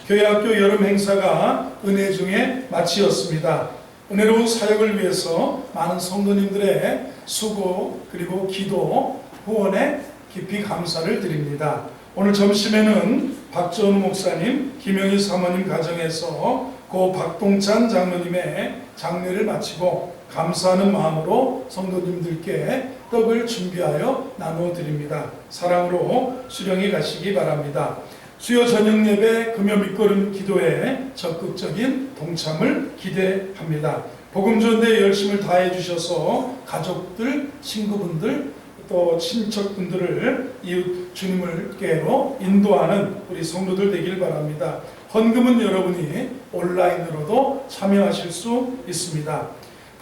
교회학교 여름 행사가 은혜 중에 마치었습니다. 은혜로운 사역을 위해서 많은 성도님들의 수고 그리고 기도, 후원에 깊이 감사를 드립니다. 오늘 점심에는 박전우 목사님, 김영희 사모님 가정에서 고 박동찬 장로님의 장례를 마치고 감사하는 마음으로 성도님들께 떡을 준비하여 나누어 드립니다. 사랑으로 수령해 가시기 바랍니다. 수요 저녁 예배 금요 밑거름 기도에 적극적인 동참을 기대합니다. 복음 전도에 열심을 다해 주셔서 가족들, 친구분들, 또 친척분들을 이웃 주님을께로 인도하는 우리 성도들 되길 바랍니다. 헌금은 여러분이 온라인으로도 참여하실 수 있습니다.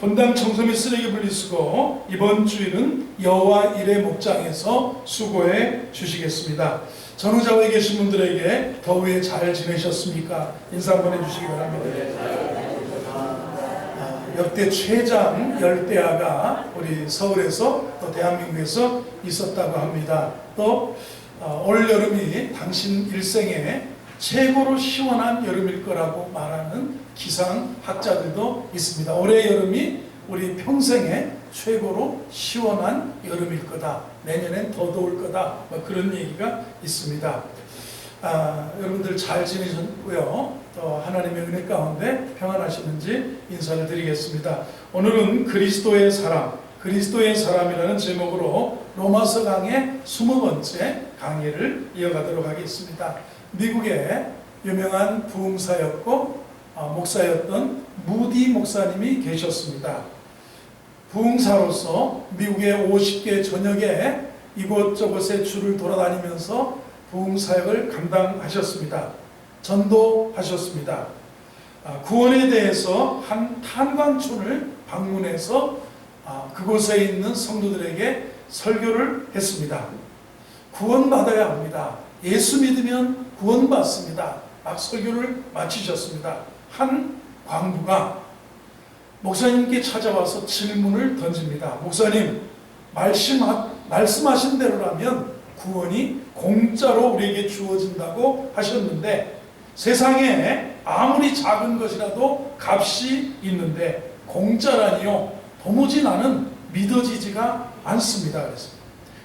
본당 청소 및 쓰레기 분리수거 이번 주일은 여호와 일의 목장에서 수고해 주시겠습니다. 전후좌우에 계신 분들에게 더위에 잘 지내셨습니까? 인사 한번 해주시기 바랍니다. 역대 최장 열대야가 우리 서울에서 또 대한민국에서 있었다고 합니다. 또 올 여름이 당신 일생에 최고로 시원한 여름일 거라고 말하는 기상학자들도 있습니다. 올해 여름이 우리 평생에 최고로 시원한 여름일 거다. 내년엔 더 더울 거다. 그런 얘기가 있습니다. 여러분들 잘 지내셨고요. 또 하나님의 은혜 가운데 평안하시는지 인사를 드리겠습니다. 오늘은 그리스도의 사람, 그리스도의 사람이라는 제목으로 로마서 강의 20번째 강의를 이어가도록 하겠습니다. 미국의 유명한 부흥사였고 목사였던 무디 목사님이 계셨습니다. 부흥사로서 미국의 50개 전역에 이곳저곳에 줄을 돌아다니면서 부흥사역을 감당하셨습니다. 전도하셨습니다. 구원에 대해서 한 탄광촌을 방문해서 그곳에 있는 성도들에게 설교를 했습니다. 구원받아야 합니다. 예수 믿으면 구원받습니다. 막 설교를 마치셨습니다. 한 광부가 목사님께 찾아와서 질문을 던집니다. 목사님, 말씀하신 대로라면 구원이 공짜로 우리에게 주어진다고 하셨는데 세상에 아무리 작은 것이라도 값이 있는데 공짜라니요? 도무지 나는 믿어지지가 않습니다. 그래서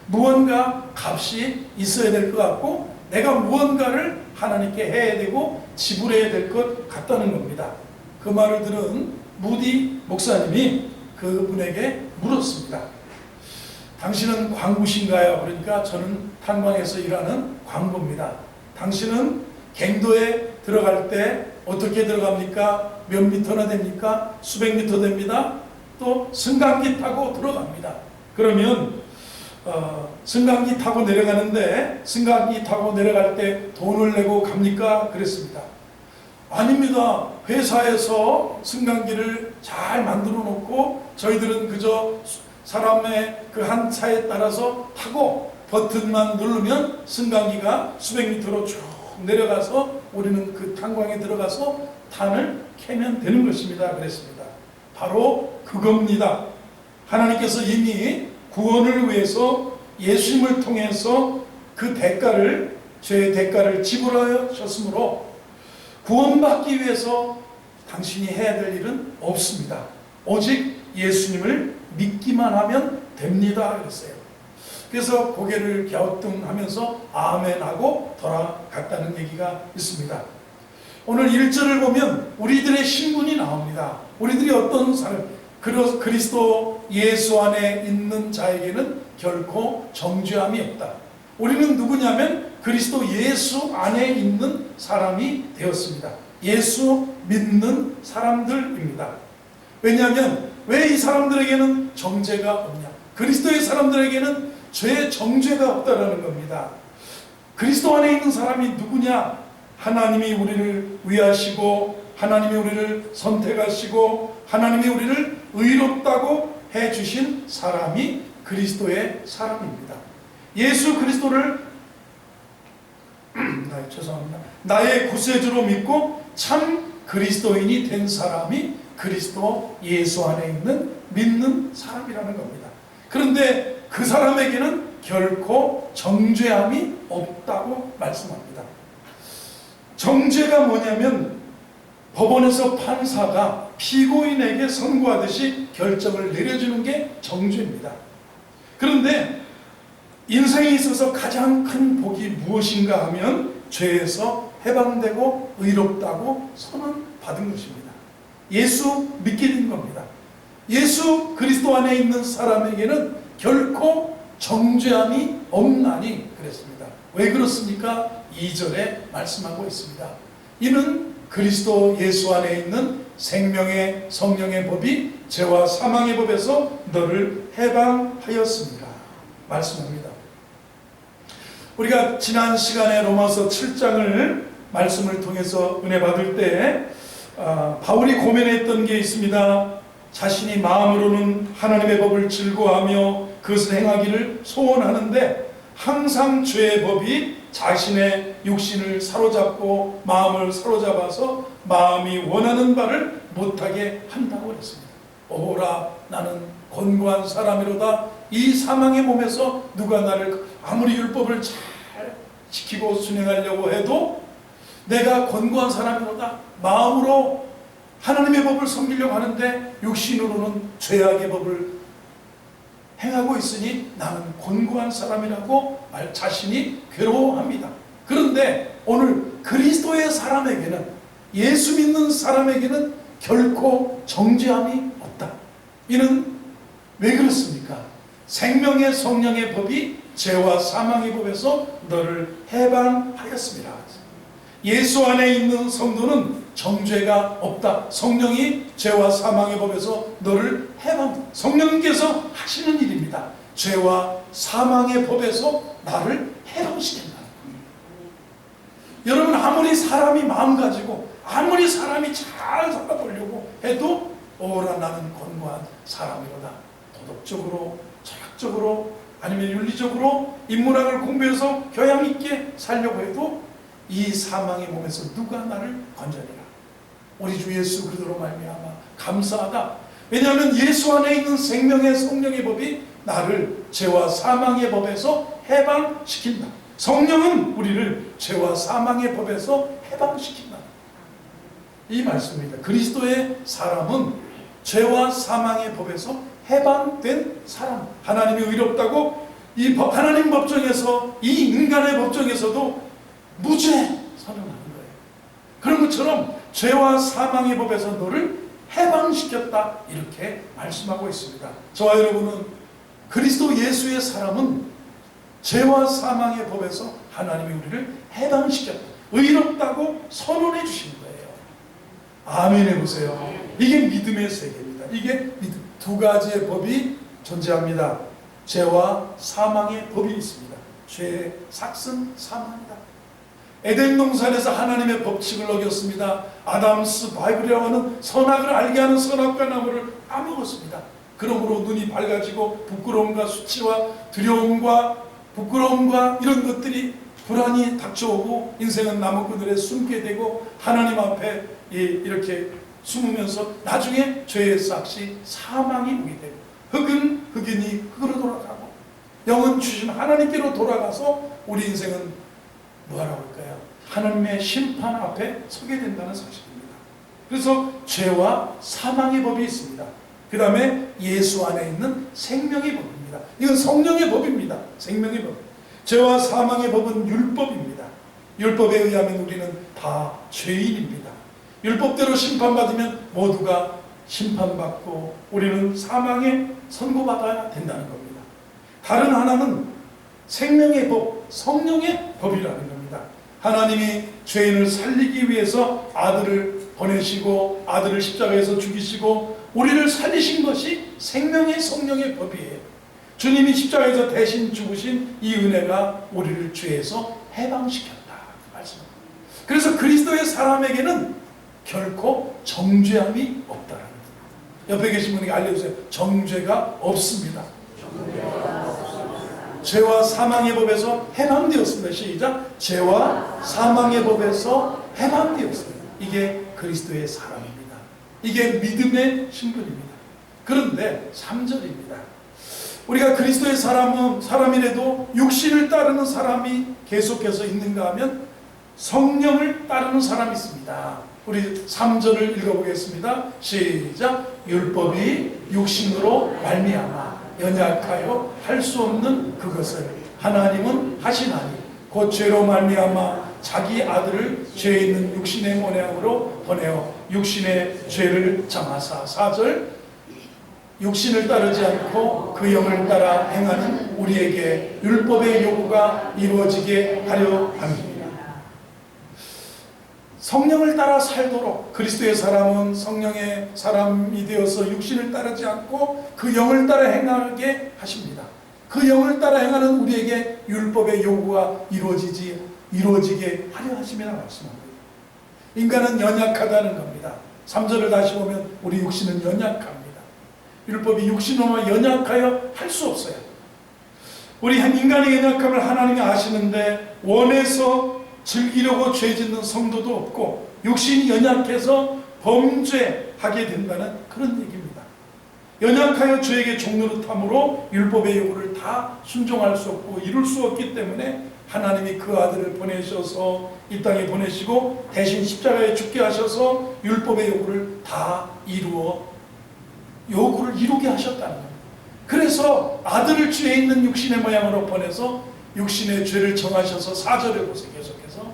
무언가 값이 있어야 될 것 같고 내가 무언가를 하나님께 해야 되고 지불해야 될 것 같다는 겁니다. 그 말을 들은 무디 목사님이 그분에게 물었습니다. 당신은 광부신가요? 그러니까 저는 탄광에서 일하는 광부입니다. 당신은 갱도에 들어갈 때 어떻게 들어갑니까? 몇 미터나 됩니까? 수백 미터 됩니다. 또 승강기 타고 들어갑니다. 그러면 승강기 타고 내려가는데 승강기 타고 내려갈 때 돈을 내고 갑니까? 그랬습니다. 아닙니다. 회사에서 승강기를 잘 만들어 놓고 저희들은 그저 사람의 그 한 차에 따라서 타고 버튼만 누르면 승강기가 수백 미터로 쭉 내려가서 우리는 그 탄광에 들어가서 탄을 캐면 되는 것입니다. 그랬습니다. 바로 그겁니다. 하나님께서 이미 구원을 위해서 예수님을 통해서 그 대가를, 죄의 대가를 지불하셨으므로 구원받기 위해서 당신이 해야 될 일은 없습니다. 오직 예수님을 믿기만 하면 됩니다. 그랬어요. 그래서 고개를 갸우뚱하면서 아멘하고 돌아갔다는 얘기가 있습니다. 오늘 1절을 보면 우리들의 신분이 나옵니다. 우리들이 어떤 사람, 그리스도 예수 안에 있는 자에게는 결코 정죄함이 없다. 우리는 누구냐면 그리스도 예수 안에 있는 사람이 되었습니다. 예수 믿는 사람들입니다. 왜냐하면 왜 이 사람들에게는 정죄가 없냐? 그리스도의 사람들에게는 죄의 정죄가 없다라는 겁니다. 그리스도 안에 있는 사람이 누구냐? 하나님이 우리를 위하시고 하나님이 우리를 선택하시고 하나님이 우리를 의롭다고 해주신 사람이 그리스도의 사람입니다. 예수 그리스도를 나의 구세주로 믿고 참 그리스도인이 된 사람이 그리스도 예수 안에 있는 믿는 사람이라는 겁니다. 그런데 그 사람에게는 결코 정죄함이 없다고 말씀합니다. 정죄가 뭐냐면 법원에서 판사가 피고인에게 선고하듯이 결정을 내려주는 게 정죄입니다. 그런데 인생에 있어서 가장 큰 복이 무엇인가 하면 죄에서 해방되고 의롭다고 선언받은 것입니다. 예수 믿게 된 겁니다. 예수 그리스도 안에 있는 사람에게는 결코 정죄함이 없나니 그랬습니다. 왜 그렇습니까? 2절에 말씀하고 있습니다. 이는 그리스도 예수 안에 있는 생명의 성령의 법이 죄와 사망의 법에서 너를 해방하였습니다. 말씀합니다. 우리가 지난 시간에 로마서 7장을 말씀을 통해서 은혜 받을 때 바울이 고민했던 게 있습니다. 자신이 마음으로는 하나님의 법을 즐거워하며 그것을 행하기를 소원하는데 항상 죄의 법이 자신의 육신을 사로잡고 마음을 사로잡아서 마음이 원하는 바를 못하게 한다고 했습니다. 오라 나는 곤고한 사람이로다. 이 사망의 몸에서 누가 나를 아무리 율법을 잘 지키고 순행하려고 해도 내가 곤고한 사람이로다. 마음으로 하나님의 법을 섬기려고 하는데 육신으로는 죄악의 법을 행하고 있으니 나는 곤고한 사람이라고 자신이 괴로워합니다. 그런데 오늘 그리스도의 사람에게는, 예수 믿는 사람에게는 결코 정죄함이 없다. 이는 왜 그렇습니까? 생명의 성령의 법이 죄와 사망의 법에서 너를 해방하였습니다. 예수 안에 있는 성도는 정죄가 없다. 성령이 죄와 사망의 법에서 너를 해방, 성령님께서 하시는 일입니다. 죄와 사망의 법에서 나를 해방시킨다는 겁니다. 여러분, 아무리 사람이 마음 가지고 아무리 사람이 잘 살아보려고 해도 오라 나는 곤고한 사람이로다. 도덕적으로, 철학적으로, 아니면 윤리적으로 인문학을 공부해서 교양 있게 살려고 해도 이 사망의 몸에서 누가 나를 건져내라. 우리 주 예수 그리스도로 말미암아 감사하다. 왜냐하면 예수 안에 있는 생명의 성령의 법이 나를 죄와 사망의 법에서 해방시킨다. 성령은 우리를 죄와 사망의 법에서 해방시킨다. 이 말씀입니다. 그리스도의 사람은 죄와 사망의 법에서 해방된 사람, 하나님이 의롭다고 이 하나님 법정에서, 이 인간의 법정에서도 무죄 선언하는 거예요. 그런 것처럼 죄와 사망의 법에서 너를 해방시켰다, 이렇게 말씀하고 있습니다. 저와 여러분은 그리스도 예수의 사람은 죄와 사망의 법에서 하나님이 우리를 해방시켰다, 의롭다고 선언해 주신 거예요. 아멘 해보세요. 이게 믿음의 세계입니다. 이게 믿음. 두 가지의 법이 존재합니다. 죄와 사망의 법이 있습니다. 죄의 삭은 사망이다. 에덴 동산에서 하나님의 법칙을 어겼습니다. 아담스 바이블이라고 하는 선악을 알게 하는 선악과 나무를 까먹었습니다. 그러므로 눈이 밝아지고 부끄러움과 수치와 두려움과 부끄러움과 이런 것들이 불안이 닥쳐오고 인생은 나무꾼들에 숨게 되고 하나님 앞에 이렇게 숨으면서 나중에 죄의 싹이 사망이 오게 되고 흑은 흑인이 흑으로 돌아가고 영은 주신 하나님께로 돌아가서 우리 인생은 뭐라고 할까요? 하나님의 심판 앞에 서게 된다는 사실입니다. 그래서 죄와 사망의 법이 있습니다. 그 다음에 예수 안에 있는 생명의 법입니다. 이건 성령의 법입니다. 생명의 법. 죄와 사망의 법은 율법입니다. 율법에 의하면 우리는 다 죄인입니다. 율법대로 심판받으면 모두가 심판받고 우리는 사망에 선고받아야 된다는 겁니다. 다른 하나는 생명의 법, 성령의 법이라는 겁니다. 하나님이 죄인을 살리기 위해서 아들을 보내시고 아들을 십자가에서 죽이시고 우리를 살리신 것이 생명의 성령의 법이에요. 주님이 십자가에서 대신 죽으신 이 은혜가 우리를 죄에서 해방시켰다 말씀합니다. 그래서 그리스도의 사람에게는 결코 정죄함이 없다라는 거예요. 옆에 계신 분에게 알려주세요. 정죄가 없습니다. 죄와 사망의 법에서 해방되었습니다. 시작. 죄와 사망의 법에서 해방되었습니다. 이게 그리스도의 사람입니다. 이게 믿음의 신분입니다. 그런데 3절입니다. 우리가 그리스도의 사람이라도 육신을 따르는 사람이 계속해서 있는가 하면 성령을 따르는 사람이 있습니다. 우리 3절을 읽어보겠습니다. 시작. 율법이 육신으로 말미암아 연약하여 할 수 없는 그것을 하나님은 하시나니 곧 죄로 말미암아 자기 아들을 죄 있는 육신의 모양으로 보내어 육신의 죄를 정하사. 4절. 육신을 따르지 않고 그 영을 따라 행하는 우리에게 율법의 요구가 이루어지게 하려 함입니다. 성령을 따라 살도록 그리스도의 사람은 성령의 사람이 되어서 육신을 따르지 않고 그 영을 따라 행하게 하십니다. 그 영을 따라 행하는 우리에게 율법의 요구가 이루어지게 하려 하심이라 말씀합니다. 인간은 연약하다는 겁니다. 3절을 다시 보면 우리 육신은 연약합니다. 율법이 육신으로 연약하여 할 수 없어요. 우리 인간의 연약함을 하나님이 아시는데 원해서 즐기려고 죄 짓는 성도도 없고 육신이 연약해서 범죄하게 된다는 그런 얘기입니다. 연약하여 죄에게 종노릇함으로 율법의 요구를 다 순종할 수 없고 이룰 수 없기 때문에 하나님이 그 아들을 보내셔서 이 땅에 보내시고 대신 십자가에 죽게 하셔서 율법의 요구를 다 요구를 이루게 하셨다는 겁니다. 그래서 아들을 죄 있는 육신의 모양으로 보내서 육신의 죄를 정하셔서 4절에 보세요. 계속해서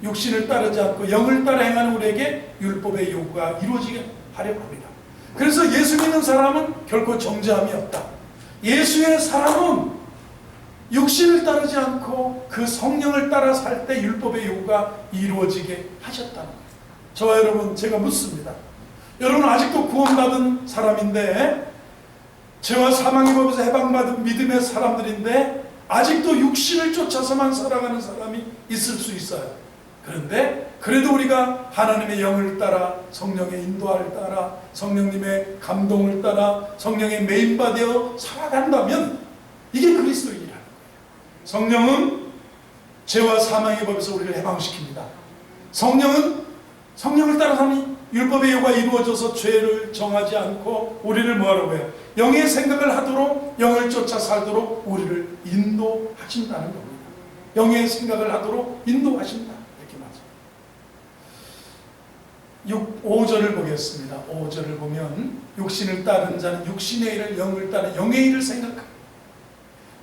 육신을 따르지 않고 영을 따라 행하는 우리에게 율법의 요구가 이루어지게 하려고 합니다. 그래서 예수 믿는 사람은 결코 정죄함이 없다. 예수의 사람은 육신을 따르지 않고 그 성령을 따라 살 때 율법의 요구가 이루어지게 하셨다는 거예요. 저와 여러분, 제가 묻습니다. 여러분 아직도 구원받은 사람인데 죄와 사망의 법에서 해방받은 믿음의 사람들인데 아직도 육신을 쫓아서만 살아가는 사람이 있을 수 있어요. 그런데 그래도 우리가 하나님의 영을 따라 성령의 인도를 따라 성령님의 감동을 따라 성령의 메인바되어 살아간다면 이게 그리스도인이라는 거예요. 성령은 죄와 사망의 법에서 우리를 해방시킵니다. 성령을 따라 사는 율법의 요구가 이루어져서 죄를 정하지 않고 우리를 뭐하라고 해요? 영의 생각을 하도록 영을 쫓아 살도록 우리를 인도하신다는 겁니다. 영의 생각을 하도록 인도하신다. 이렇게 말씀. 5절을 보겠습니다. 5절을 보면 육신을 따르는 자는 육신의 일을 영을 따라 영의 일을 생각합니다.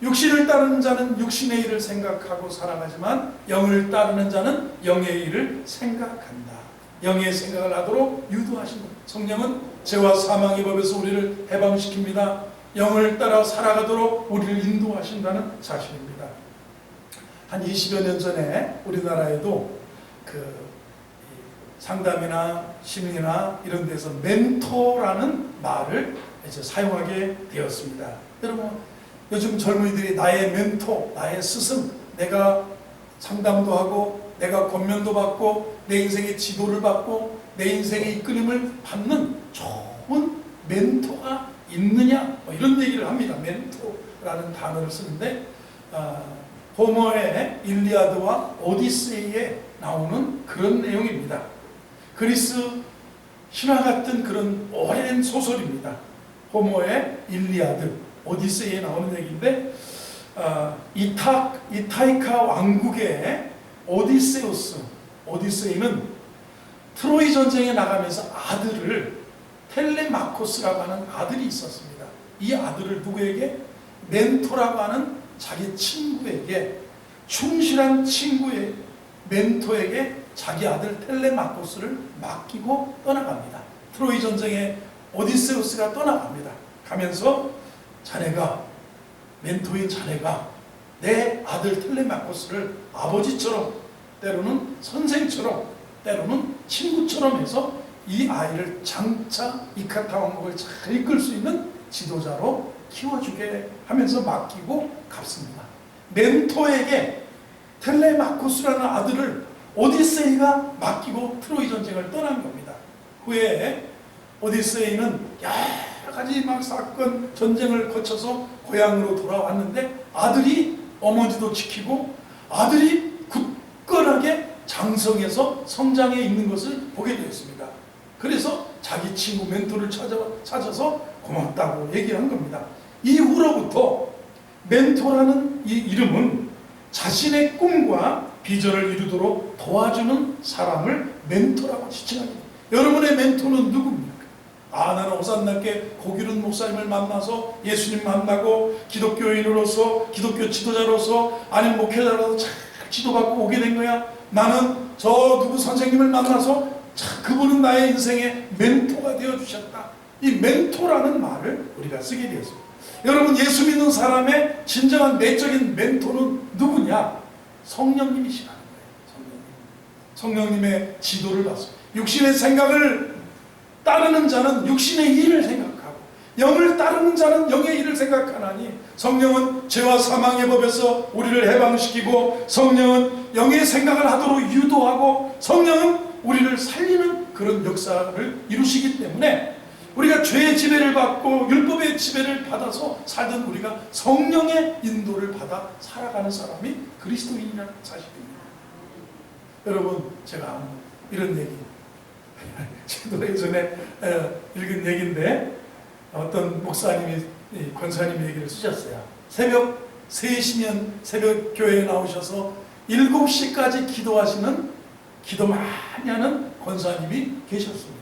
육신을 따르는 자는 육신의 일을 생각하고 살아가지만 영을 따르는 자는 영의 일을 생각한다. 영의 생각을 하도록 유도하신다. 성령은 죄와 사망의 법에서 우리를 해방시킵니다. 영을 따라 살아가도록 우리를 인도하신다는 사실입니다. 한 20여 년 전에 우리나라에도 그 상담이나 심리나 이런 데서 멘토라는 말을 이제 사용하게 되었습니다. 여러분, 요즘 젊은이들이 나의 멘토, 나의 스승, 내가 상담도 하고 내가 권면도 받고 내 인생의 지도를 받고 내 인생의 이끌림을 받는 좋은 멘토가 있느냐, 뭐 이런 얘기를 합니다. 멘토라는 단어를 쓰는데 호머의 일리아드와 오디세이에 나오는 그런 내용입니다. 그리스 신화 같은 그런 오랜 소설입니다. 호머의 일리아드, 오디세이에 나오는 얘기인데 이타이카 왕국의 오디세이는 트로이 전쟁에 나가면서 아들을 텔레마코스라고 하는 아들이 있었습니다. 이 아들을 누구에게? 멘토라고 하는 자기 친구에게, 충실한 친구의 멘토에게 자기 아들 텔레마코스를 맡기고 떠나갑니다. 트로이 전쟁에 오디세우스가 떠나갑니다. 가면서 멘토인 자네가 내 아들 텔레마코스를 아버지처럼, 때로는 선생처럼, 때로는 친구처럼 해서 이 아이를 장차 이카타 왕국을 잘 이끌 수 있는 지도자로 키워주게 하면서 맡기고 갔습니다. 멘토에게 텔레마코스라는 아들을 오디세이가 맡기고 트로이 전쟁을 떠난 겁니다. 후에 오디세이는 여러 가지 사건, 전쟁을 거쳐서 고향으로 돌아왔는데 아들이 어머니도 지키고 아들이 굳건하게 장성해서 성장해 있는 것을 보게 되었습니다. 그래서 자기 친구 멘토를 찾아서 고맙다고 얘기한 겁니다. 이후로부터 멘토라는 이 이름은 자신의 꿈과 비전을 이루도록 도와주는 사람을 멘토라고 지칭합니다. 여러분의 멘토는 누굽니까? 나는 오산나께 고기른 목사님을 만나서 예수님 만나고 기독교인으로서 기독교 지도자로서 아니면 목회자로서 잘 지도받고 오게 된 거야. 나는 저 누구 선생님을 만나서 참 그분은 나의 인생의 멘토가 되어주셨다. 이 멘토라는 말을 우리가 쓰게 되었습니다. 여러분, 예수 믿는 사람의 진정한 내적인 멘토는 누구냐? 성령님이시라는 거예요. 성령님의 지도를 받습니다. 육신의 생각을 따르는 자는 육신의 일을 생각하고 영을 따르는 자는 영의 일을 생각하나니, 성령은 죄와 사망의 법에서 우리를 해방시키고 성령은 영의 생각을 하도록 유도하고 성령은 우리를 살리는 그런 역사를 이루시기 때문에 우리가 죄의 지배를 받고 율법의 지배를 받아서 살던 우리가 성령의 인도를 받아 살아가는 사람이 그리스도인이라는 사실입니다. 여러분, 제가 이런 얘기 저도 예전에 읽은 얘기인데, 어떤 목사님이 권사님 얘기를 쓰셨어요. 새벽 3시면 새벽 교회에 나오셔서 7시까지 기도하시는, 기도 많이 하는 권사님이 계셨습니다.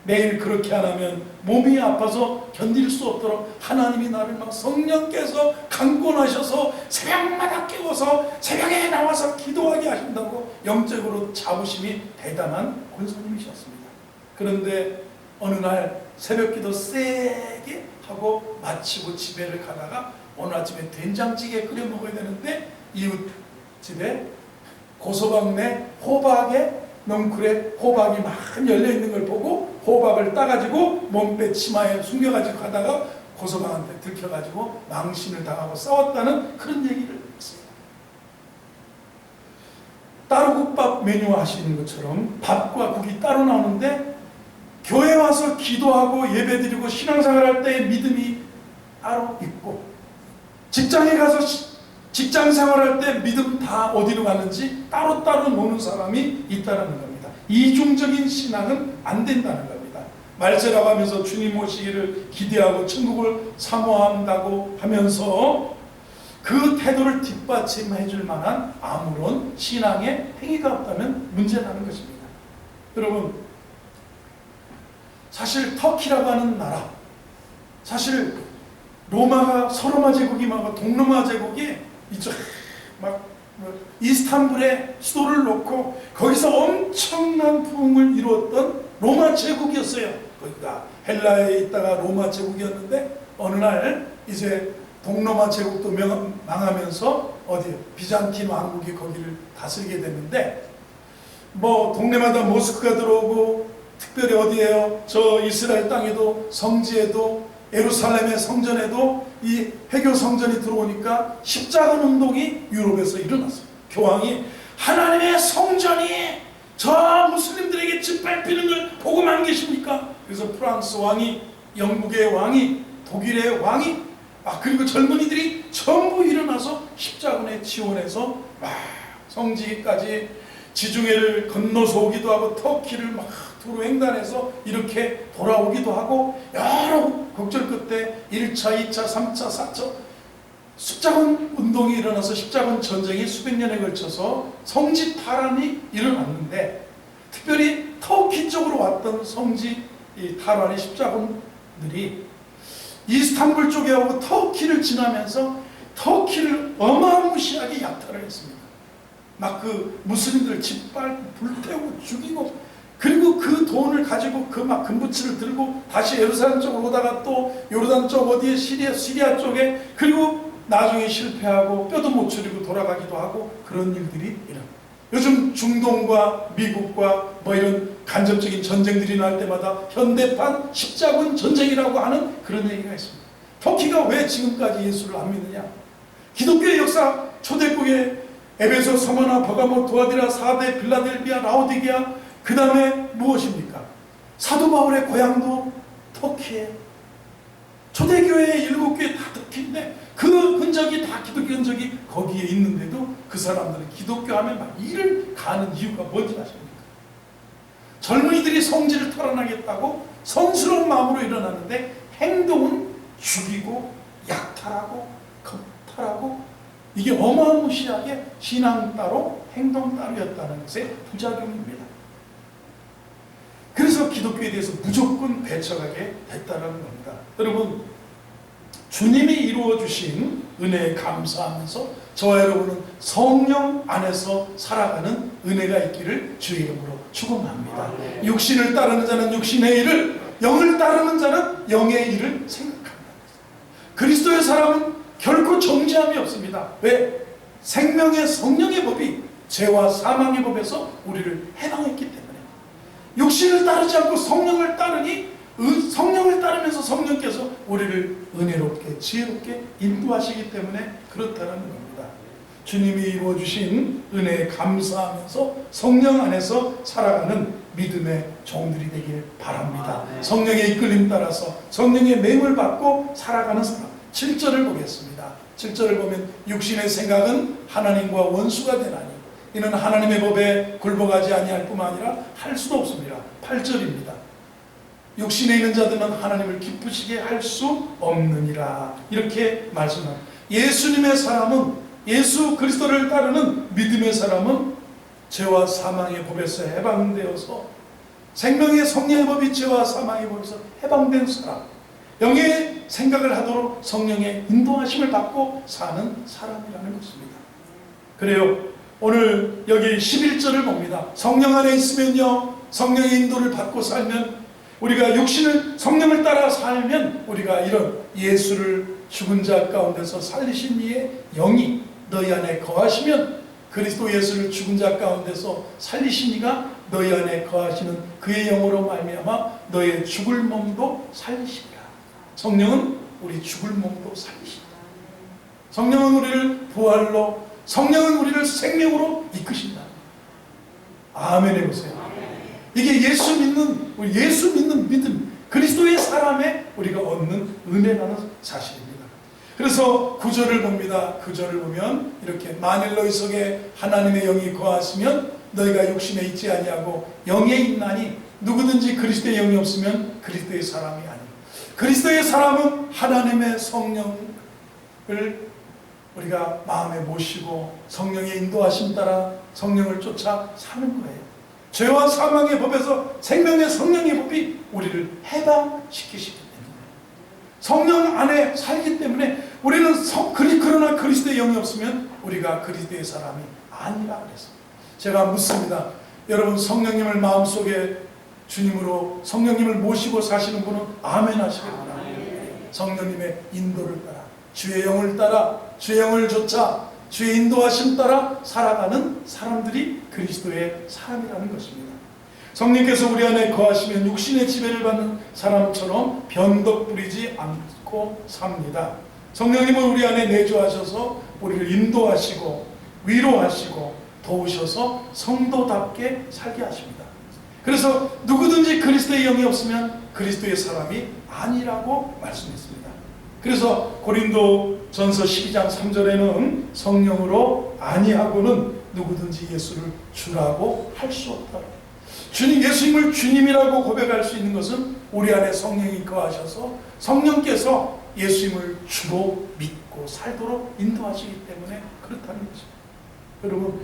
매일 그렇게 안 하면 몸이 아파서 견딜 수 없도록 하나님이 나를 막 성령께서 강권하셔서 새벽마다 깨워서 새벽에 나와서 기도하게 하신다고 영적으로 자부심이 대단한 권사님이셨습니다. 그런데 어느 날 새벽 기도 세게 하고 마치고 집에를 가다가 오늘 아침에 된장찌개 끓여 먹어야 되는데 이웃 집에 고소박내 호박에 넝쿨에 호박이 많이 열려있는 걸 보고 호박을 따가지고 몸빼 치마에 숨겨가지고 가다가 고소방한테 들켜가지고 망신을 당하고 싸웠다는 그런 얘기를 했습니다. 따로국밥 메뉴 하시는 것처럼 밥과 국이 따로 나오는데, 교회 와서 기도하고 예배드리고 신앙생활 할 때의 믿음이 따로 있고, 직장에 가서 직장 생활할 때 믿음 다 어디로 가는지 따로따로 노는 사람이 있다는 겁니다. 이중적인 신앙은 안 된다는 겁니다. 말세라고 하면서 주님 오시기를 기대하고 천국을 사모한다고 하면서 그 태도를 뒷받침해 줄 만한 아무런 신앙의 행위가 없다면 문제라는 것입니다. 여러분, 사실 터키라고 하는 나라, 사실 로마가 서로마 제국이 막 동로마 제국이 이쪽 막 이스탄불에 수도를 놓고 거기서 엄청난 부흥을 이루었던 로마 제국이었어요. 거기가 헬라에 있다가 로마 제국이었는데 어느 날 이제 동로마 제국도 망하면서 어디 비잔틴 왕국이 거기를 다스리게 됐는데, 뭐 동네마다 모스크가 들어오고, 특별히 어디에요? 저 이스라엘 땅에도 성지에도 예루살렘의 성전에도 이 회교 성전이 들어오니까 십자군 운동이 유럽에서 일어났어요. 교황이 하나님의 성전이 저 무슬림들에게 짓밟히는 걸 보고만 계십니까? 그래서 프랑스 왕이, 영국의 왕이, 독일의 왕이, 그리고 젊은이들이 전부 일어나서 십자군에 지원해서 막 성지까지 지중해를 건너서 오기도 하고 터키를 막 도로 횡단해서 이렇게 돌아오기도 하고, 여러 곡절 끝에 1차, 2차, 3차, 4차 십자군 운동이 일어나서 십자군 전쟁이 수백 년에 걸쳐서 성지 탈환이 일어났는데, 특별히 터키 쪽으로 왔던 성지 탈환의 십자군들이 이스탄불 쪽에 오고 터키를 지나면서 터키를 어마무시하게 약탈을 했습니다. 막 그 무슬림들 짓밟고 불태우고 죽이고, 그리고 그 돈을 가지고 그 막 금부치를 들고 다시 예루살렘 쪽으로 오다가 또 요르단 쪽 어디에 시리아 쪽에, 그리고 나중에 실패하고 뼈도 못 추리고 돌아가기도 하고, 그런 일들이 일어납니다. 요즘 중동과 미국과 뭐 이런 간접적인 전쟁들이 날 때마다 현대판 십자군 전쟁이라고 하는 그런 얘기가 있습니다. 터키가 왜 지금까지 예수를 안 믿느냐? 기독교의 역사 초대국의 에베소, 서머나, 버가모, 두아디라, 사데, 빌라델비아, 라오디게아, 그 다음에 무엇입니까? 사도 바울의 고향도 터키에, 초대교회의 7교회 다 터키인데 그 흔적이 다 기독교 흔적이 거기에 있는데도 그 사람들은 기독교 하면 막 이를 가는 이유가 뭔지 아십니까? 젊은이들이 성지를 탈환하겠다고 성스러운 마음으로 일어났는데 행동은 죽이고 약탈하고 겁탈하고, 이게 어마무시하게 신앙 따로 행동 따르였다는 것의 부작용입니다. 그래서 기독교에 대해서 무조건 배척하게 됐다는 겁니다. 여러분, 주님이 이루어 주신 은혜에 감사하면서 저와 여러분은 성령 안에서 살아가는 은혜가 있기를 주의 이름으로 축원합니다. 육신을 따르는 자는 육신의 일을, 영을 따르는 자는 영의 일을 생각합니다. 그리스도의 사람은 결코 정죄함이 없습니다. 왜? 생명의 성령의 법이 죄와 사망의 법에서 우리를 해방했기 때문에. 육신을 따르지 않고 성령을 따르니 성령을 따르면서 성령께서 우리를 은혜롭게 지혜롭게 인도하시기 때문에 그렇다는 겁니다. 주님이 이루어주신 은혜에 감사하면서 성령 안에서 살아가는 믿음의 종들이 되길 바랍니다. 성령의 이끌림 따라서 성령의 맹을 받고 살아가는 사람. 7절을 보겠습니다. 7절을 보면 육신의 생각은 하나님과 원수가 되나니 이는 하나님의 법에 굴복하지 아니할 뿐만 아니라 할 수도 없습니다. 8절입니다. 육신에 있는 자들은 하나님을 기쁘시게 할 수 없느니라. 이렇게 말씀합니다. 예수님의 사람은, 예수 그리스도를 따르는 믿음의 사람은 죄와 사망의 법에서 해방되어서 생명의 성령의 법이 죄와 사망의 법에서 해방된 사람, 영의 생각을 하도록 성령의 인도하심을 받고 사는 사람이라는 것입니다. 그래요. 오늘 여기 11절을 봅니다. 성령 안에 있으면요, 성령의 인도를 받고 살면, 우리가 육신을 성령을 따라 살면 우리가 이런 예수를 죽은 자 가운데서 살리신 이의 영이 너희 안에 거하시면, 그리스도 예수를 죽은 자 가운데서 살리신 이가 너희 안에 거하시는 그의 영으로 말미암아 너의 죽을 몸도 살리시리라. 성령은 우리 죽을 몸도 살리시리라. 성령은 우리를 부활로, 성령은 우리를 생명으로 이끄신다. 아멘 해보세요. 이게 예수 믿는 믿음, 그리스도의 사람에 우리가 얻는 은혜라는 사실입니다. 그래서 9절을 봅니다. 9절을 보면 이렇게 만일 너희 속에 하나님의 영이 거하시면 너희가 육신에 있지 아니하고 영에 있나니 누구든지 그리스도의 영이 없으면 그리스도의 사람이 아니라. 그리스도의 사람은 하나님의 성령을 우리가 마음에 모시고 성령의 인도하심 따라 성령을 쫓아 사는 거예요. 죄와 사망의 법에서 생명의 성령의 법이 우리를 해방시키시기 때문에, 성령 안에 살기 때문에 우리는 그러나 그리스도의 영이 없으면 우리가 그리스도의 사람이 아니라 그랬습니다. 제가 묻습니다. 여러분, 성령님을 마음속에 주님으로 성령님을 모시고 사시는 분은 아멘 하시기 바랍니다. 성령님의 인도를 따라, 주의 영을 따라, 주의 영을 쫓아 주의 인도하심 따라 살아가는 사람들이 그리스도의 사람이라는 것입니다. 성령께서 우리 안에 거하시면 육신의 지배를 받는 사람처럼 변덕 부리지 않고 삽니다. 성령님은 우리 안에 내주하셔서 우리를 인도하시고 위로하시고 도우셔서 성도답게 살게 하십니다. 그래서 누구든지 그리스도의 영이 없으면 그리스도의 사람이 아니라고 말씀했습니다. 그래서 고린도 전서 12장 3절에는 성령으로 아니하고는 누구든지 예수를 주라고 할 수 없다. 예수님을 주님이라고 고백할 수 있는 것은 우리 안에 성령이 거하셔서 성령께서 예수님을 주로 믿고 살도록 인도하시기 때문에 그렇다는 거죠. 여러분,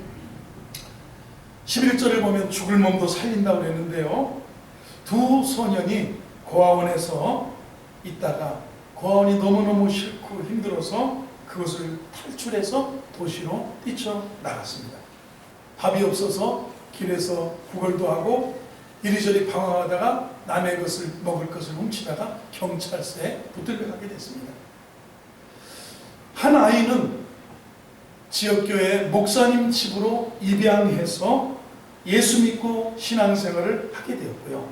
11절을 보면 죽을 몸도 살린다고 그랬는데요, 두 소년이 고아원에서 있다가 고아원이 너무너무 싫고 힘들어서 그것을 탈출해서 도시로 뛰쳐나갔습니다. 밥이 없어서 길에서 구걸도 하고 이리저리 방황하다가 남의 것을 먹을 것을 훔치다가 경찰서에 붙들려가게 됐습니다. 한 아이는 지역교회 목사님 집으로 입양해서 예수 믿고 신앙생활을 하게 되었고요.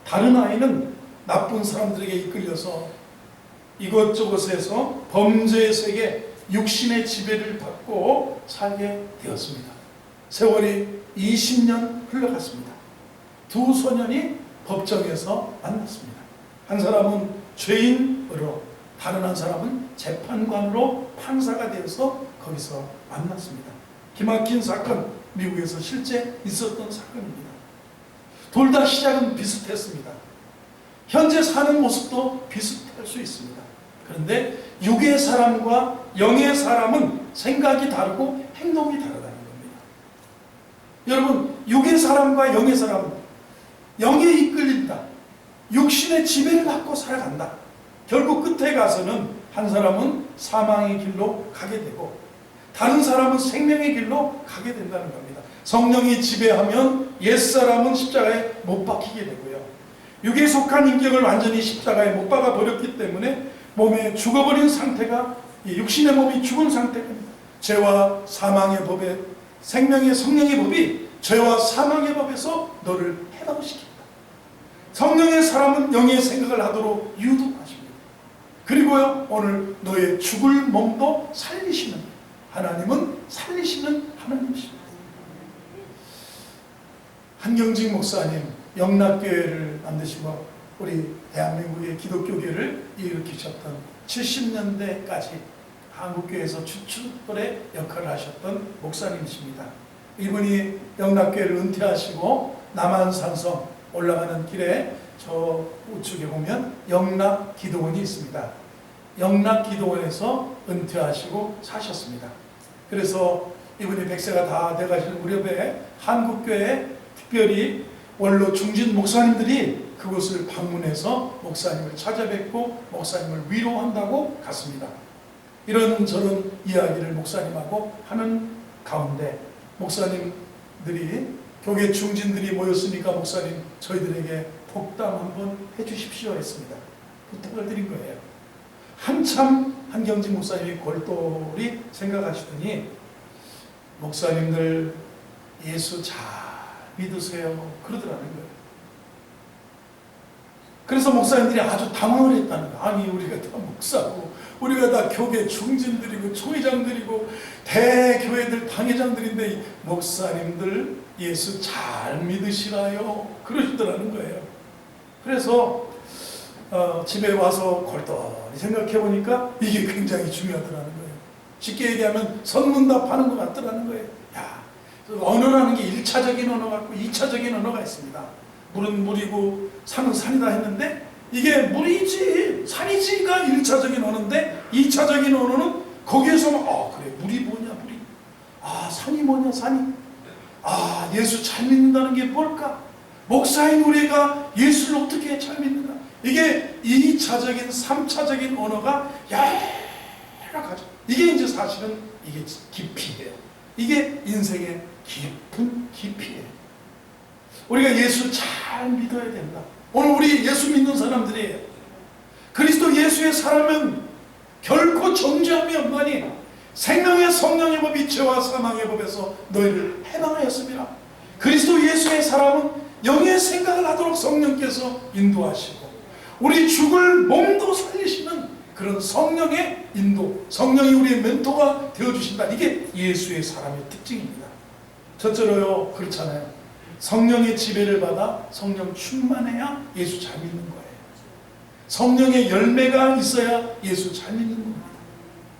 다른 아이는 나쁜 사람들에게 이끌려서 이것저것에서 범죄의 세계, 육신의 지배를 받고 살게 되었습니다. 세월이 20년 흘러갔습니다. 두 소년이 법정에서 만났습니다. 한 사람은 죄인으로, 다른 한 사람은 재판관으로 판사가 되어서 거기서 만났습니다. 기막힌 사건, 미국에서 실제 있었던 사건입니다. 둘 다 시작은 비슷했습니다. 현재 사는 모습도 비슷할 수 있습니다. 그런데 육의 사람과 영의 사람은 생각이 다르고 행동이 다르다는 겁니다. 여러분, 육의 사람과 영의 사람, 영에 이끌린다. 육신의 지배를 받고 살아간다. 결국 끝에 가서는 한 사람은 사망의 길로 가게 되고 다른 사람은 생명의 길로 가게 된다는 겁니다. 성령이 지배하면 옛사람은 십자가에 못 박히게 되고요. 육에 속한 인격을 완전히 십자가에 못 박아 버렸기 때문에 몸에 죽어버린 상태가, 육신의 몸이 죽은 상태가 죄와 사망의 법에, 생명의 성령의 법이 죄와 사망의 법에서 너를 해방시킨다. 성령의 사람은 영의 생각을 하도록 유도하십니다. 그리고요, 오늘 너의 죽을 몸도 살리시는, 하나님은 살리시는 하나님이십니다. 한경직 목사님, 영락교회를 만드시고 우리 대한민국의 기독교계를 일으키셨던 70년대까지 한국교회에서 주축벌의 역할을 하셨던 목사님이십니다. 이분이 영락교회를 은퇴하시고 남한산성 올라가는 길에 저 우측에 보면 영락기도원이 있습니다. 영락기도원에서 은퇴하시고 사셨습니다. 그래서 이분이 100세가 다 돼가실 무렵에 한국교회, 특별히 원로 중진 목사님들이 그곳을 방문해서 목사님을 찾아뵙고 목사님을 위로한다고 갔습니다. 이런저런 이야기를 목사님하고 하는 가운데 목사님들이, 교계 중진들이 모였으니까 목사님 저희들에게 복담 한번 해주십시오 했습니다. 부탁을 드린 거예요. 한참 한경직 목사님이 골똘히 생각하시더니 목사님들 예수 잘 믿으세요 그러더라는 거예요. 그래서 목사님들이 아주 당황을 했다는 거예요. 아니, 우리가 다 목사고 우리가 다 교계 중진들이고 총회장들이고 대교회들 당회장들인데 목사님들 예수 잘 믿으시나요? 그러시더라는 거예요. 그래서 집에 와서 골똘히 생각해 보니까 이게 굉장히 중요하더라는 거예요. 쉽게 얘기하면 선문답하는 것 같더라는 거예요. 야, 언어라는 게 1차적인 언어가 있고 2차적인 언어가 있습니다. 물은 물이고 산은 산이다 했는데 이게 물이지 산이지가 1차적인 언어인데 2차적인 언어는 거기에서는 그래, 물이 뭐냐, 물이, 산이 뭐냐, 산이, 예수 잘 믿는다는 게 뭘까, 목사인 우리가 예수를 어떻게 잘 믿는가, 이게 2차적인 3차적인 언어가 여러 가지. 이게 이제 사실은 이게 깊이예요. 이게 인생의 깊은 깊이예요. 우리가 예수 잘 믿어야 된다. 오늘 우리 예수 믿는 사람들이에요. 그리스도 예수의 사람은 결코 정죄함이 없나니 생명의 성령의 법이 죄와 사망의 법에서 너희를 해방하였습니다. 그리스도 예수의 사람은 영의 생각을 하도록 성령께서 인도하시고 우리 죽을 몸도 살리시는 그런 성령의 인도, 성령이 우리의 멘토가 되어주신다. 이게 예수의 사람의 특징입니다. 첫째로요, 그렇잖아요. 성령의 지배를 받아 성령 충만해야 예수 잘 믿는 거예요. 성령의 열매가 있어야 예수 잘 믿는 겁니다.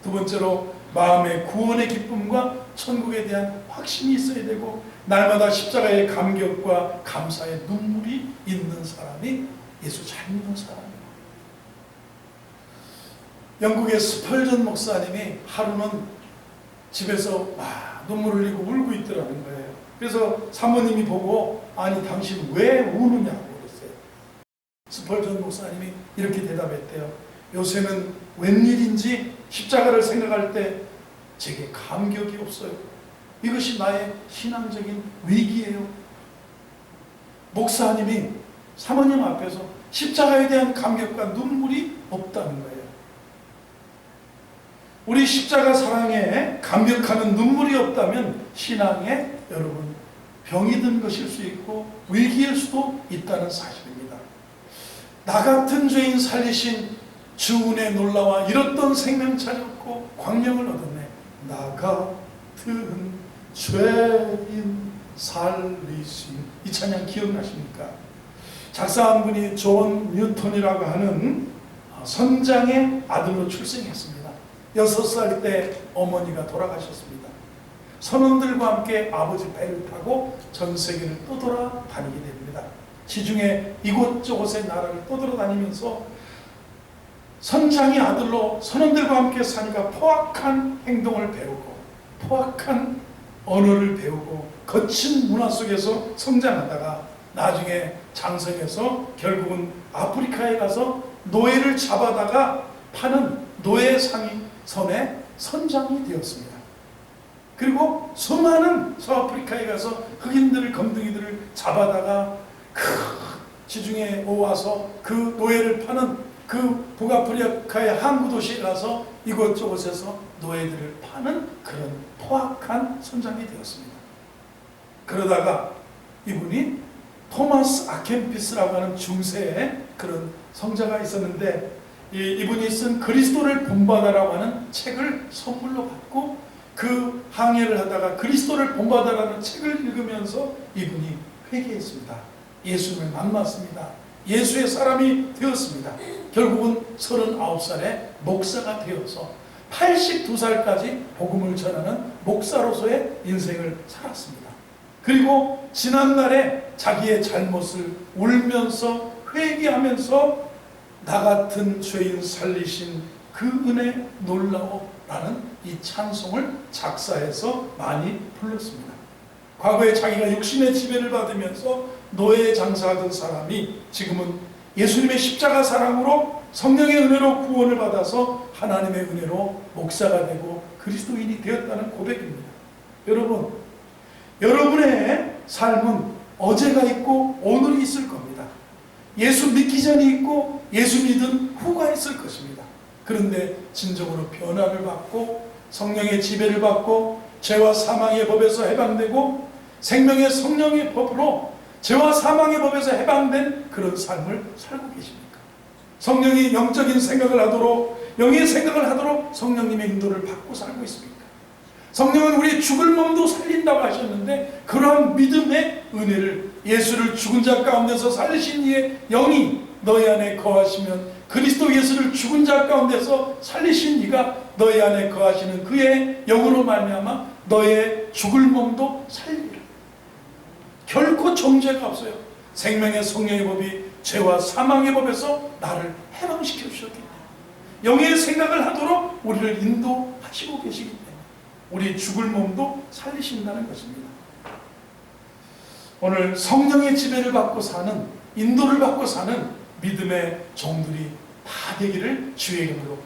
두 번째로 마음의 구원의 기쁨과 천국에 대한 확신이 있어야 되고 날마다 십자가의 감격과 감사의 눈물이 있는 사람이 예수 잘 믿는 사람이에요. 영국의 스펄전 목사님이 하루는 집에서 눈물 흘리고 울고 있더라는 거예요. 그래서 사모님이 보고 아니 당신 왜 우느냐고 그랬어요. 스펄전 목사님이 이렇게 대답했대요. 요새는 웬일인지 십자가를 생각할 때 제게 감격이 없어요. 이것이 나의 신앙적인 위기예요. 목사님이 사모님 앞에서 십자가에 대한 감격과 눈물이 없다는 거예요. 우리 십자가 사랑에 감격하는 눈물이 없다면 신앙에 여러분 병이 든 것일 수 있고 위기일 수도 있다는 사실입니다. 나 같은 죄인 살리신 주 은혜 놀라와 잃었던 생명 찾았고 광명을 얻었네. 나 같은 죄인 살리신, 이 찬양 기억나십니까? 작사한 분이 존 뉴턴이라고 하는 선장의 아들로 출생했습니다. 6살 때 어머니가 돌아가셨습니다. 선원들과 함께 아버지 배를 타고 전 세계를 떠돌아다니게 됩니다. 시중에 이곳저곳의 나라를 떠돌아다니면서 선장의 아들로 선원들과 함께 사니까 포악한 행동을 배우고 포악한 언어를 배우고 거친 문화 속에서 성장하다가 나중에 장성해서 결국은 아프리카에 가서 노예를 잡아다가 파는 노예 상인선의 선장이 되었습니다. 그리고 수많은 서아프리카에 가서 흑인들을, 검둥이들을 잡아다가 큰 지중해에 와서 그 노예를 파는 그 북아프리카의 항구 도시에 가서 이곳저곳에서 노예들을 파는 그런 포악한 선장이 되었습니다. 그러다가 이분이 토마스 아켐피스라고 하는 중세의 그런 성자가 있었는데, 이분이 쓴 그리스도를 본받아라고 하는 책을 선물로 받고 그 항해를 하다가 그리스도를 본받아라는 책을 읽으면서 이분이 회개했습니다. 예수님을 만났습니다. 예수의 사람이 되었습니다. 결국은 39살에 목사가 되어서 82살까지 복음을 전하는 목사로서의 인생을 살았습니다. 그리고 지난날에 자기의 잘못을 울면서 회개하면서 나 같은 죄인 살리신 그 은혜 놀라워라는 이 찬송을 작사해서 많이 불렀습니다. 과거에 자기가 육신의 지배를 받으면서 노예 장사하던 사람이 지금은 예수님의 십자가 사랑으로 성령의 은혜로 구원을 받아서 하나님의 은혜로 목사가 되고 그리스도인이 되었다는 고백입니다. 여러분, 여러분의 삶은 어제가 있고 오늘이 있을 겁니다. 예수 믿기 전이 있고 예수 믿은 후가 있을 것입니다. 그런데 진정으로 변화를 받고 성령의 지배를 받고 죄와 사망의 법에서 해방되고 생명의 성령의 법으로 죄와 사망의 법에서 해방된 그런 삶을 살고 계십니까? 성령이 영적인 생각을 하도록, 영의 생각을 하도록 성령님의 인도를 받고 살고 있습니까? 성령은 우리의 죽을 몸도 살린다고 하셨는데, 그러한 믿음의 은혜를, 예수를 죽은 자 가운데서 살리신 이의 영이 너희 안에 거하시면 그리스도 예수를 죽은 자 가운데서 살리신 이가 너희 안에 거하시는 그의 영으로 말미암아 너의 죽을 몸도 살리리라. 결코 정죄가 없어요. 생명의 성령의 법이 죄와 사망의 법에서 나를 해방시켜 주셨기 때문에, 영의 생각을 하도록 우리를 인도하시고 계시기 때문에 우리 죽을 몸도 살리신다는 것입니다. 오늘 성령의 지배를 받고 사는, 인도를 받고 사는 믿음의 종들이 다 되기를 주의 이름으로